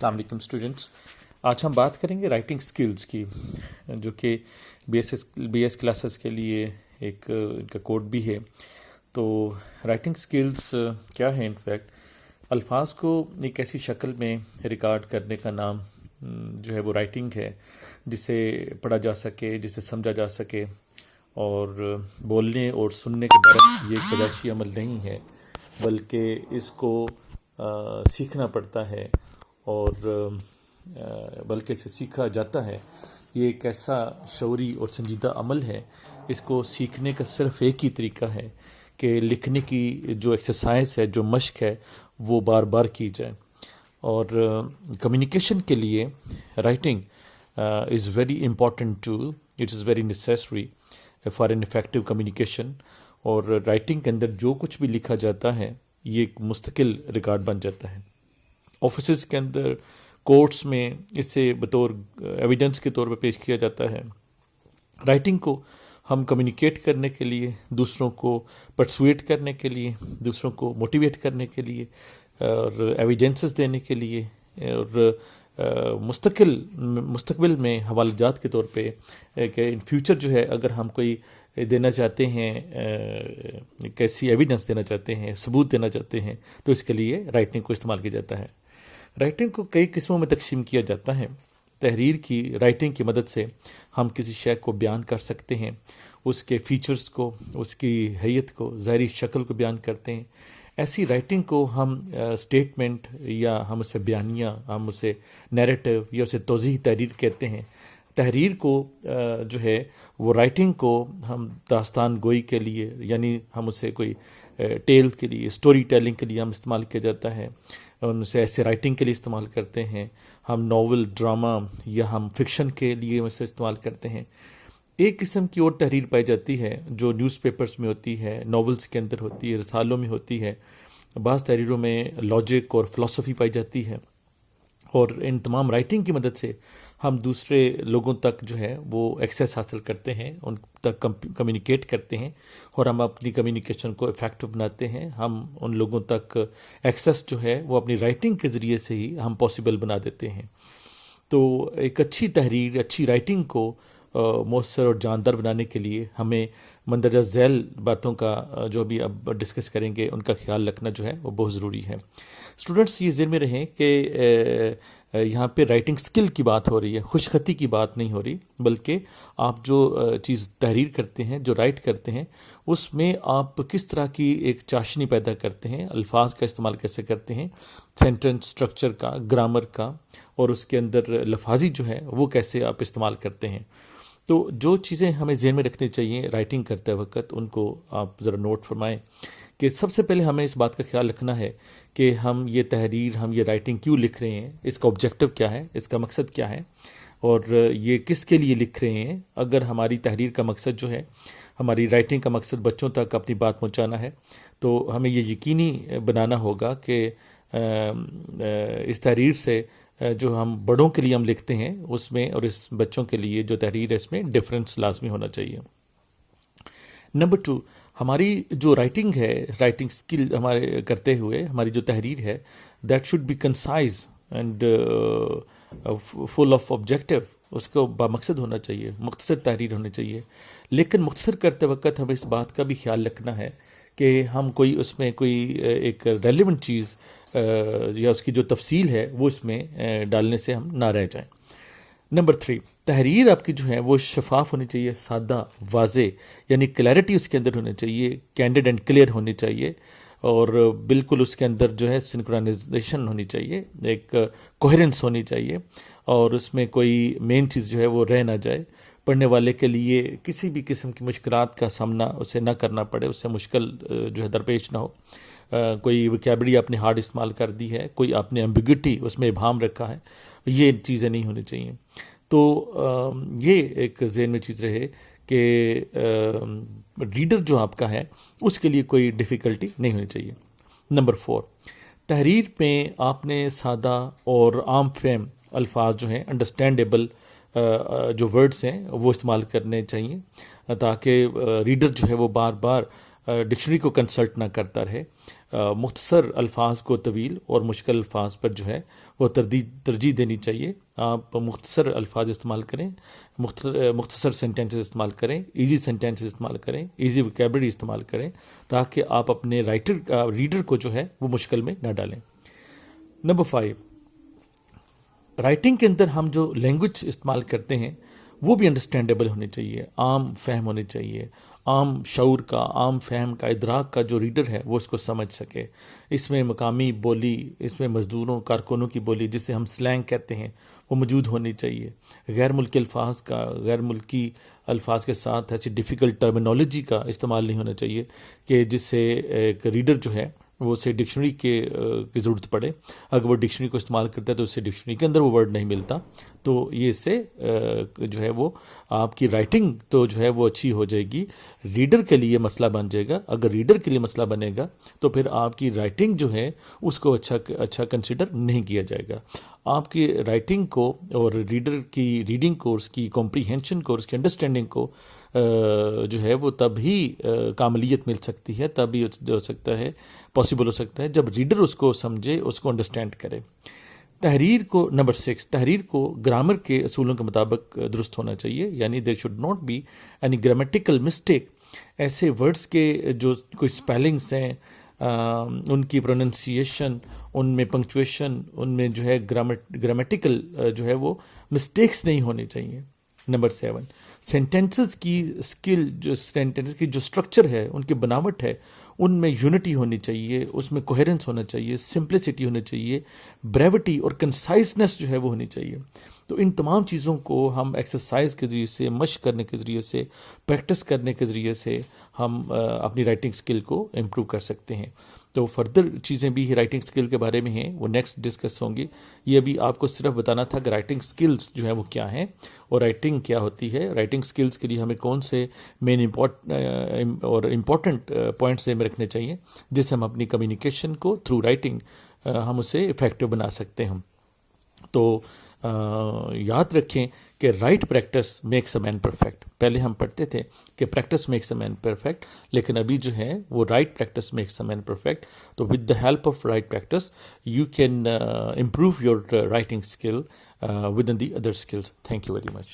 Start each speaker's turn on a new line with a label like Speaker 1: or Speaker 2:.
Speaker 1: السلام علیکم اسٹوڈنٹس. آج ہم بات کریں گے رائٹنگ سکلز کی، جو کہ بی ایس کلاسز کے لیے ایک ان کا کوڈ بھی ہے. تو رائٹنگ سکلز کیا ہے؟ انفیکٹ الفاظ کو ایک ایسی شکل میں ریکارڈ کرنے کا نام جو ہے وہ رائٹنگ ہے، جسے پڑھا جا سکے، جسے سمجھا جا سکے. اور بولنے اور سننے کے برعکس یہ ایک پیدائشی عمل نہیں ہے، بلکہ اس کو سیکھنا پڑتا ہے، اور بلکہ اسے سیکھا جاتا ہے. یہ ایک ایسا شعوری اور سنجیدہ عمل ہے. اس کو سیکھنے کا صرف ایک ہی طریقہ ہے کہ لکھنے کی جو ایکسرسائز ہے، جو مشق ہے، وہ بار بار کی جائے. اور کمیونیکیشن کے لیے writing is very important tool. It is very necessary for an effective communication. اور رائٹنگ کے اندر جو کچھ بھی لکھا جاتا ہے یہ ایک مستقل ریکارڈ بن جاتا ہے. آفیسز کے اندر، کورٹس میں اسے بطور ایویڈنس کے طور پہ پیش کیا جاتا ہے. رائٹنگ کو ہم کمیونیکیٹ کرنے کے لیے، دوسروں کو پرسویٹ کرنے کے لیے، دوسروں کو موٹیویٹ کرنے کے لیے، اور ایویڈنسز دینے کے لیے، اور مستقبل میں حوالہ جات کے طور پہ کہ ان فیوچر جو ہے اگر ہم کوئی دینا چاہتے ہیں، کیسی ایویڈنس دینا چاہتے ہیں، ثبوت دینا چاہتے ہیں، تو اس کے لیے رائٹنگ کو استعمال کیا جاتا ہے. رائٹنگ کو کئی قسموں میں تقسیم کیا جاتا ہے. تحریر کی رائٹنگ کی مدد سے ہم کسی شے کو بیان کر سکتے ہیں، اس کے فیچرز کو، اس کی حیت کو، ظاہری شکل کو بیان کرتے ہیں. ایسی رائٹنگ کو ہم اسٹیٹمنٹ، یا ہم اسے بیانیہ، ہم اسے نیریٹو، یا اسے توضیحی تحریر کہتے ہیں. تحریر کو جو ہے وہ رائٹنگ کو ہم داستان گوئی کے لیے، یعنی ہم اسے کوئی ٹیل کے لیے، اسٹوری ٹیلنگ کے لیے ہم استعمال کیا جاتا ہے. ان سے ایسے رائٹنگ کے لیے استعمال کرتے ہیں. ہم ناول، ڈرامہ یا ہم فکشن کے لیے اسے استعمال کرتے ہیں. ایک قسم کی اور تحریر پائی جاتی ہے جو نیوز پیپرز میں ہوتی ہے، ناولز کے اندر ہوتی ہے، رسالوں میں ہوتی ہے. بعض تحریروں میں لاجک اور فلسفی پائی جاتی ہے. اور ان تمام رائٹنگ کی مدد سے ہم دوسرے لوگوں تک جو ہے وہ ایکسیس حاصل کرتے ہیں، ان تک کمیونیکیٹ کرتے ہیں، اور ہم اپنی کمیونیکیشن کو افیکٹو بناتے ہیں. ہم ان لوگوں تک ایکسیس جو ہے وہ اپنی رائٹنگ کے ذریعے سے ہی ہم پاسبل بنا دیتے ہیں. تو ایک اچھی تحریر، اچھی رائٹنگ کو مؤثر اور جاندار بنانے کے لیے ہمیں مندرجہ ذیل باتوں کا جو بھی اب ڈسکس کریں گے ان کا خیال رکھنا جو ہے وہ بہت ضروری ہے. اسٹوڈنٹس یہ ذہن میں رہیں کہ یہاں پہ رائٹنگ سکل کی بات ہو رہی ہے، خوش خطی کی بات نہیں ہو رہی، بلکہ آپ جو چیز تحریر کرتے ہیں، جو رائٹ کرتے ہیں، اس میں آپ کس طرح کی ایک چاشنی پیدا کرتے ہیں، الفاظ کا استعمال کیسے کرتے ہیں، سینٹنس سٹرکچر کا، گرامر کا، اور اس کے اندر لفاظی جو ہے وہ کیسے آپ استعمال کرتے ہیں. تو جو چیزیں ہمیں ذہن میں رکھنی چاہیے رائٹنگ کرتے وقت، ان کو آپ ذرا نوٹ فرمائیں. کہ سب سے پہلے ہمیں اس بات کا خیال رکھنا ہے کہ ہم یہ تحریر، ہم یہ رائٹنگ کیوں لکھ رہے ہیں، اس کا آبجیکٹو کیا ہے، اس کا مقصد کیا ہے، اور یہ کس کے لیے لکھ رہے ہیں. اگر ہماری تحریر کا مقصد جو ہے، ہماری رائٹنگ کا مقصد بچوں تک اپنی بات پہنچانا ہے، تو ہمیں یہ یقینی بنانا ہوگا کہ اس تحریر سے جو ہم بڑوں کے لیے ہم لکھتے ہیں اس میں، اور اس بچوں کے لیے جو تحریر ہے اس میں ڈفرینس لازمی ہونا چاہیے. نمبر 2، ہماری جو رائٹنگ ہے، رائٹنگ سکل ہمارے کرتے ہوئے ہماری جو تحریر ہے، that should be concise and full of objective. اس کو بامقصد ہونا چاہیے، مختصر تحریر ہونی چاہیے. لیکن مختصر کرتے وقت ہمیں اس بات کا بھی خیال رکھنا ہے کہ ہم کوئی اس میں کوئی ایک ریلیونٹ چیز یا اس کی جو تفصیل ہے وہ اس میں ڈالنے سے ہم نہ رہ جائیں. نمبر 3، تحریر آپ کی جو ہے وہ شفاف ہونی چاہیے، سادہ، واضح، یعنی کلیئرٹی اس کے اندر ہونی چاہیے، کینڈیڈ اینڈ کلیئر ہونی چاہیے، اور بالکل اس کے اندر جو ہے سنکرونائزیشن ہونی چاہیے، ایک کوہرنس ہونی چاہیے، اور اس میں کوئی مین چیز جو ہے وہ رہ نہ جائے. پڑھنے والے کے لیے کسی بھی قسم کی مشکلات کا سامنا اسے نہ کرنا پڑے، اس سے مشکل جو ہے درپیش نہ ہو. کوئی ویکیبلری آپ نے ہارڈ استعمال کر دی ہے، کوئی آپ نے ایمبیگوٹی اس میں ابہام رکھا ہے، یہ چیزیں نہیں ہونی چاہیے. تو یہ ایک ذہن میں چیز رہے کہ ریڈر جو آپ کا ہے اس کے لیے کوئی ڈیفیکلٹی نہیں ہونی چاہیے. نمبر 4، تحریر میں آپ نے سادہ اور عام فہم الفاظ جو ہیں، انڈرسٹینڈیبل جو ورڈز ہیں وہ استعمال کرنے چاہیے، تاکہ ریڈر جو ہے وہ بار بار ڈکشنری کو کنسلٹ نہ کرتا رہے. مختصر الفاظ کو طویل اور مشکل الفاظ پر جو ہے وہ ترجیح دینی چاہیے. آپ مختصر الفاظ استعمال کریں, مختصر سینٹینسز استعمال کریں, ایزی سینٹینسز استعمال کریں, ایزی وکیبلری استعمال کریں, تاکہ آپ اپنے ریڈر کو جو ہے وہ مشکل میں نہ ڈالیں. نمبر 5, رائٹنگ کے اندر ہم جو لینگویج استعمال کرتے ہیں وہ بھی انڈرسٹینڈیبل ہونی چاہیے, عام فہم ہونی چاہیے, عام شعور کا, عام فہم کا, ادراک کا جو ریڈر ہے وہ اس کو سمجھ سکے. اس میں مقامی بولی, اس میں مزدوروں کارکنوں کی بولی جسے ہم سلینگ کہتے ہیں وہ موجود ہونی چاہیے. غیر ملکی الفاظ کا, غیر ملکی الفاظ کے ساتھ ایسی ڈیفیکلٹ ٹرمینالوجی کا استعمال نہیں ہونا چاہیے کہ جس سے ایک ریڈر جو ہے وہ اسے ڈکشنری کی ضرورت پڑے. اگر وہ ڈکشنری کو استعمال کرتا ہے تو اسے ڈکشنری کے اندر وہ ورڈ نہیں ملتا, تو یہ اس سے جو ہے وہ آپ کی رائٹنگ تو جو ہے وہ اچھی ہو جائے گی, ریڈر کے لیے مسئلہ بن جائے گا. اگر ریڈر کے لیے مسئلہ بنے گا تو پھر آپ کی رائٹنگ جو ہے اس کو اچھا کنسیڈر نہیں کیا جائے گا. آپ کی رائٹنگ کو اور ریڈر کی ریڈنگ کو, اس کی کمپریہنشن کو, اس کی انڈرسٹینڈنگ کو جو ہے وہ تب ہی کاملیت مل سکتی ہے, تب ہی ہو سکتا ہے, پاسبل ہو سکتا ہے جب ریڈر اس کو سمجھے, اس کو انڈرسٹینڈ کرے. تحریر کو, نمبر 6, تحریر کو گرامر کے اصولوں کے مطابق درست ہونا چاہیے, یعنی there should not be any grammatical mistake. ایسے ورڈز کے جو کوئی اسپیلنگس ہیں, ان کی پروننسیشن, ان میں پنکچویشن, ان میں جو ہے گرامیٹیکل جو ہے وہ مسٹیکس نہیں ہونی چاہیے. نمبر 7, سینٹینسز کی اسکل, جو سینٹینس کی جو اسٹرکچر ہے, ان کی بناوٹ ہے, ان میں یونٹی ہونی چاہیے, اس میں کوہیرنس ہونا چاہیے, سمپلسٹی ہونی چاہیے, بریوٹی اور کنسائزنس جو ہے وہ ہونی چاہیے. تو ان تمام چیزوں کو ہم ایکسرسائز کے ذریعے سے, مشق کرنے کے ذریعے سے, پریکٹس کرنے کے ذریعے سے ہم اپنی رائٹنگ سکل کو امپروو کر سکتے ہیں. تو فردر چیزیں بھی رائٹنگ سکل کے بارے میں ہیں, وہ نیکسٹ ڈسکس ہوں گی. یہ ابھی آپ کو صرف بتانا تھا کہ رائٹنگ سکلز جو ہے وہ کیا ہیں اور رائٹنگ کیا ہوتی ہے. رائٹنگ سکلز کے لیے ہمیں کون سے مین اور امپورٹنٹ پوائنٹس میں رکھنے چاہیے جس سے ہم اپنی کمیونیکیشن کو تھرو رائٹنگ ہم اسے افیکٹو بنا سکتے ہیں. تو یاد رکھیں کہ right practice makes a man perfect. پہلے ہم پڑھتے تھے کہ practice makes a man perfect, لیکن ابھی جو ہے وہ right practice makes a man perfect. تو with the help of right practice you can improve your writing skill with in the other skills. Thank you very much.